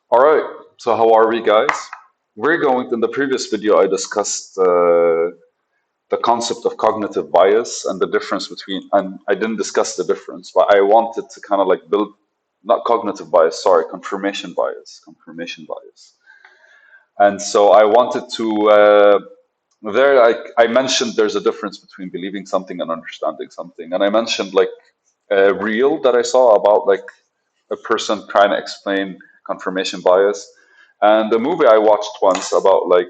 All right, so how are we, guys? In the previous video, I discussed the concept of cognitive bias and the difference between, and I didn't discuss the difference, but I wanted to kind of like build, not cognitive bias, sorry, confirmation bias. And so I wanted to, I mentioned there's a difference between believing something and understanding something. And I mentioned like a reel that I saw about like a person trying to explain confirmation bias. And the movie I watched once about like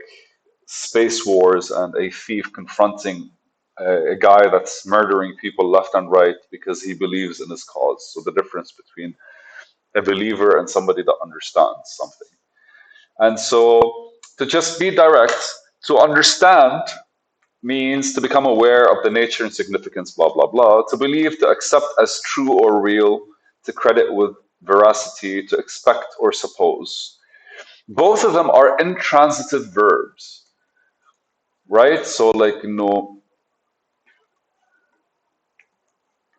space wars and a thief confronting a guy that's murdering people left and right because he believes in his cause. So the difference between a believer and somebody that understands something. And so to just be direct, to understand means to become aware of the nature and significance, blah, blah, blah. To believe, to accept as true or real, to credit with veracity, to expect or suppose. Both of them are intransitive verbs, right? So, like,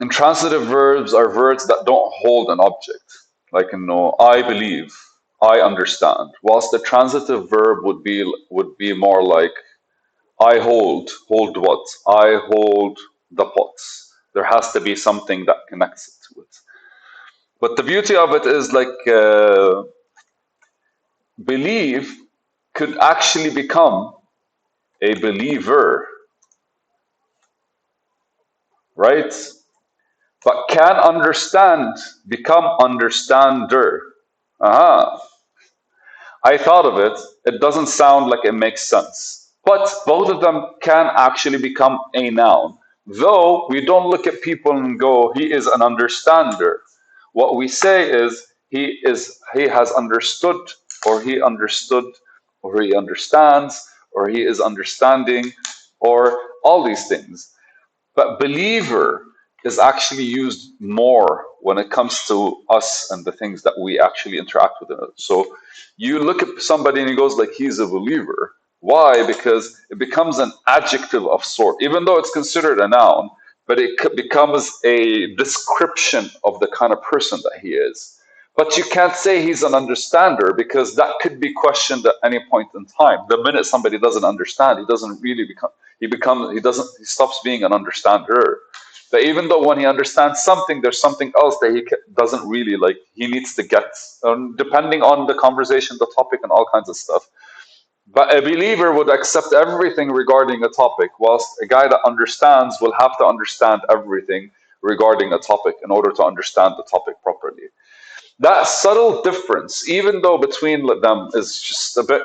intransitive verbs are verbs that don't hold an object. Like, I believe, I understand. Whilst the transitive verb would be more like I hold what? I hold the pots. There has to be something that connects it to it. But the beauty of it is like believe could actually become a believer, right? But can understand become understander. Aha. I thought of it. It doesn't sound like it makes sense. But both of them can actually become a noun. Though we don't look at people and go, he is an understander. What we say is he has understood, or he understood, or he understands, or he is understanding, or all these things. But believer is actually used more when it comes to us and the things that we actually interact with. So you look at somebody and he goes like he's a believer. Why? Because it becomes an adjective of sort, even though it's considered a noun, but it becomes a description of the kind of person that he is. But you can't say he's an understander because that could be questioned at any point in time. The minute somebody doesn't understand, he doesn't really become he stops being an understander. But even though when he understands something, there's something else that he doesn't really like. He needs to get, depending on the conversation, the topic, and all kinds of stuff. But a believer would accept everything regarding a topic, whilst a guy that understands will have to understand everything regarding a topic in order to understand the topic properly. That subtle difference, even though between them is just a bit,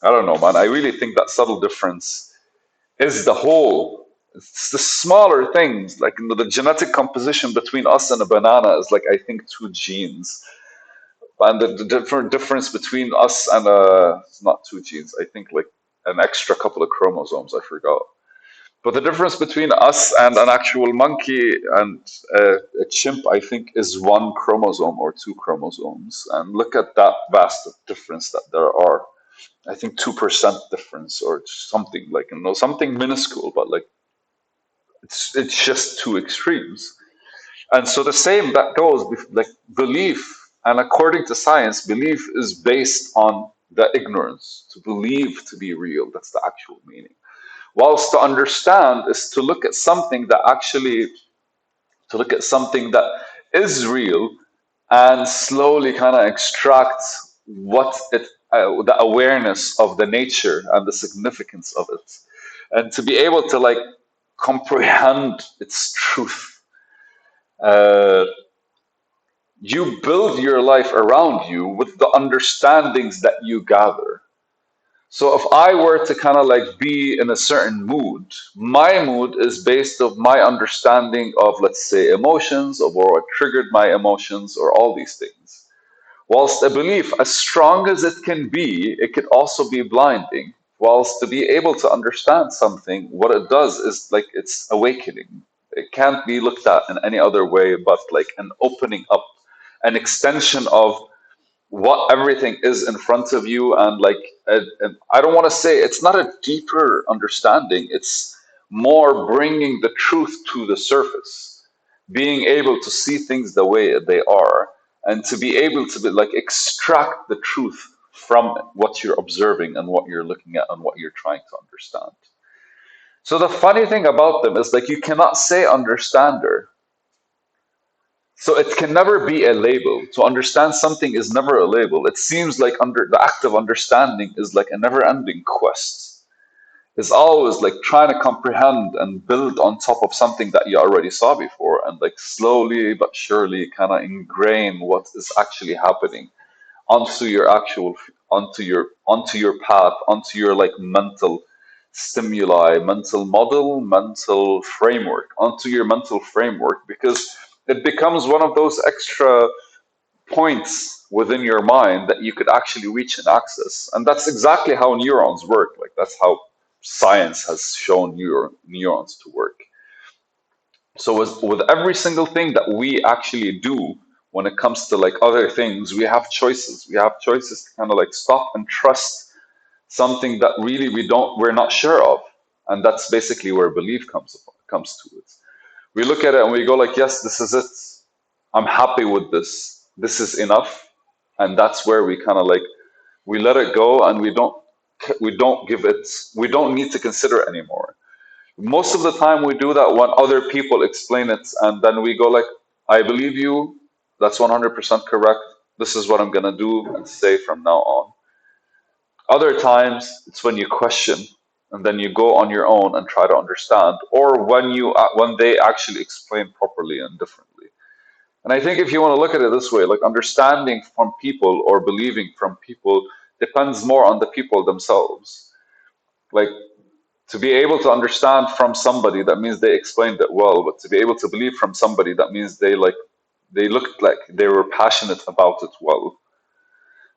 I don't know, man. I really think that subtle difference is the whole. It's the smaller things, like the genetic composition between us and a banana is like I think two genes, and the different difference between us and it's not two genes. I think like an extra couple of chromosomes. I forgot. But the difference between us and an actual monkey and a chimp, I think, is one chromosome or two chromosomes. And look at that vast difference that there are. I think 2% difference or something like something minuscule, but like it's just two extremes. And so the same that goes with like belief. And according to science, belief is based on the ignorance. To believe to be real, that's the actual meaning. Whilst to understand is to look at something that actually to look at something that is real and slowly kind of extract what it the awareness of the nature and the significance of it, and to be able to like comprehend its truth. uh, you build your life around you with the understandings that you gather. So if I were to kind of like be in a certain mood, my mood is based of my understanding of, let's say, emotions or what triggered my emotions or all these things. Whilst a belief, as strong as it can be, it could also be blinding. Whilst to be able to understand something, what it does is like it's awakening. It can't be looked at in any other way but like an opening up, an extension of what everything is in front of you. And like I don't want to say it's not a deeper understanding, it's more bringing the truth to the surface, being able to see things the way they are, and to be able to be, like, extract the truth from what you're observing and what you're looking at and what you're trying to understand. So the funny thing about them is, like, you cannot say understander. So it can never be a label. To understand something is never a label. It seems like under the act of understanding is like a never-ending quest. It's always like trying to comprehend and build on top of something that you already saw before, and like slowly but surely kind of ingrain what is actually happening onto your actual onto your path, onto your like mental stimuli, mental model, mental framework, onto your mental framework, because it becomes one of those extra points within your mind that you could actually reach and access. And that's exactly how neurons work. Like, that's how science has shown neurons to work. So with every single thing that we actually do, when it comes to like other things, we have choices. We have choices to kind of like stop and trust something that really we're not sure of. And that's basically where belief comes to it. We look at it and we go like, yes, this is it. I'm happy with this. This is enough. And that's where we kind of like we let it go, and we don't need to consider it anymore. Most of the time we do that when other people explain it, and then we go like, I believe you, that's 100% correct, this is what I'm going to do and say from now on. Other times it's when you question, and then you go on your own and try to understand, or when they actually explain properly and differently. And I think if you want to look at it this way, like, understanding from people or believing from people depends more on the people themselves. Like, to be able to understand from somebody, that means they explained it well, but to be able to believe from somebody, that means they looked like they were passionate about it well.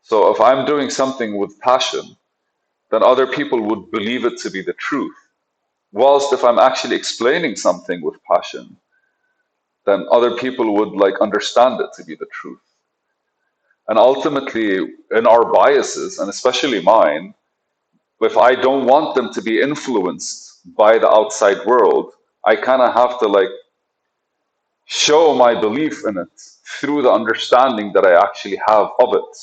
So if I'm doing something with passion, then other people would believe it to be the truth. Whilst if I'm actually explaining something with passion, then other people would like understand it to be the truth. And ultimately, in our biases, and especially mine, if I don't want them to be influenced by the outside world, I kind of have to like show my belief in it through the understanding that I actually have of it.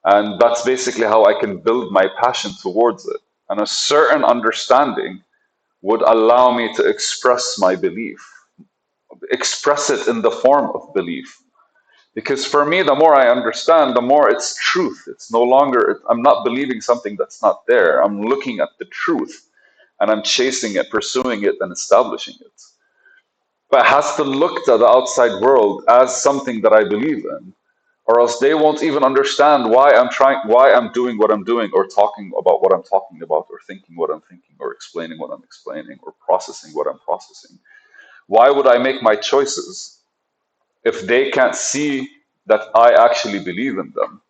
And that's basically how I can build my passion towards it. And a certain understanding would allow me to express my belief, express it in the form of belief. Because for me, the more I understand, the more it's truth. It's no longer, I'm not believing something that's not there. I'm looking at the truth and I'm chasing it, pursuing it, and establishing it. But it has to look to the outside world as something that I believe in, or else they won't even understand why I'm doing what I'm doing, or talking about what I'm talking about, or thinking what I'm thinking, or explaining what I'm explaining, or processing what I'm processing. Why would I make my choices if they can't see that I actually believe in them?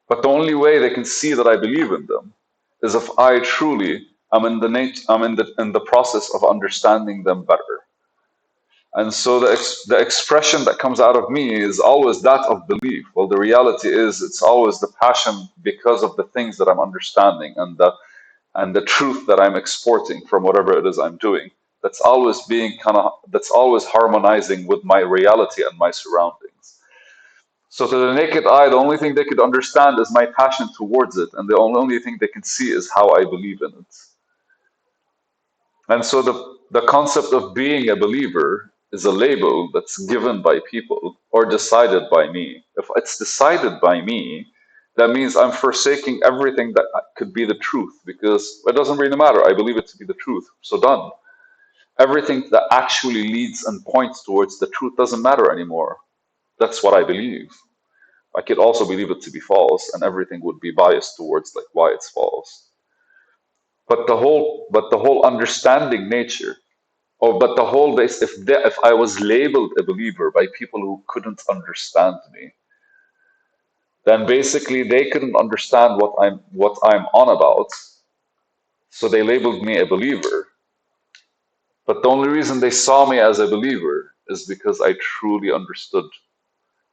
But the only way they can see that I believe in them is if I truly am in the process of understanding them better. And so the expression that comes out of me is always that of belief. Well, the reality is it's always the passion because of the things that I'm understanding, and the truth that I'm exporting from whatever it is I'm doing. That's always harmonizing with my reality and my surroundings. So to the naked eye, the only thing they could understand is my passion towards it, and the only thing they can see is how I believe in it. And so the concept of being a believer is a label that's given by people or decided by me. If it's decided by me, that means I'm forsaking everything that could be the truth, because it doesn't really matter. I believe it to be the truth. So done. Everything that actually leads and points towards the truth doesn't matter anymore. That's what I believe. I could also believe it to be false, and everything would be biased towards like why it's false. But the whole understanding nature, but the whole base, if I was labeled a believer by people who couldn't understand me, then basically they couldn't understand what I'm on about, so they labeled me a believer. But the only reason they saw me as a believer is because I truly understood.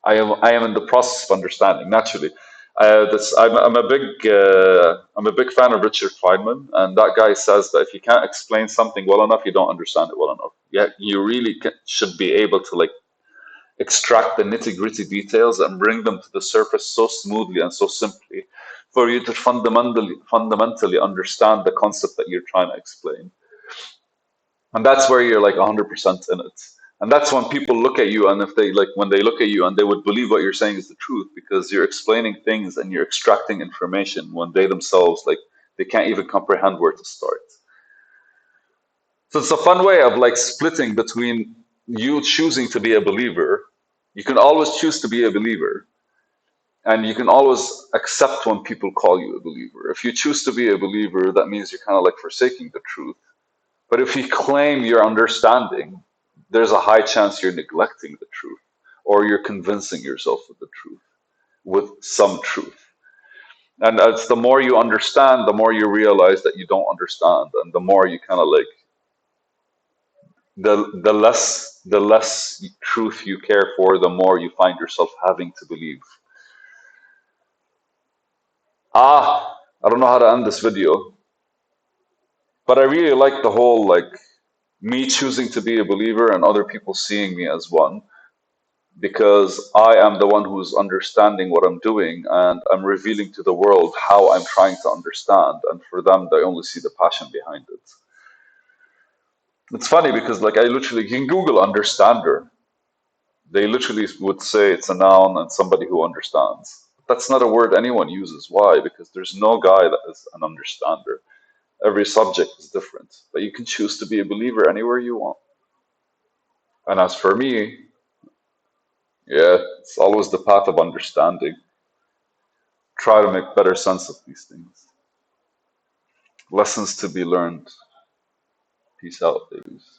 I am in the process of understanding naturally. I'm a big fan of Richard Feynman, and that guy says that if you can't explain something well enough, you don't understand it well enough. Yeah, you really should be able to like extract the nitty-gritty details and bring them to the surface so smoothly and so simply for you to fundamentally understand the concept that you're trying to explain. And that's where you're like 100% in it. And that's when people look at you, and if they like, when they look at you and they would believe what you're saying is the truth, because you're explaining things and you're extracting information when they themselves, like, they can't even comprehend where to start. So it's a fun way of like splitting between you choosing to be a believer. You can always choose to be a believer, and you can always accept when people call you a believer. If you choose to be a believer, that means you're kind of like forsaking the truth. But if you claim your understanding, there's a high chance you're neglecting the truth, or you're convincing yourself of the truth with some truth. And as the more you understand, the more you realize that you don't understand, and the more you kind of like the less truth you care for, the more you find yourself having to believe. I don't know how to end this video, but I really like the whole like me choosing to be a believer and other people seeing me as one, because I am the one who's understanding what I'm doing, and I'm revealing to the world how I'm trying to understand, and for them they only see the passion behind it. It's funny because like I literally, you can Google understander. They literally would say it's a noun and somebody who understands. That's not a word anyone uses. Why? Because there's no guy that is an understander. Every subject is different, but you can choose to be a believer anywhere you want. And as for me, yeah, it's always the path of understanding. Try to make better sense of these things. Lessons to be learned. Peace out, babies.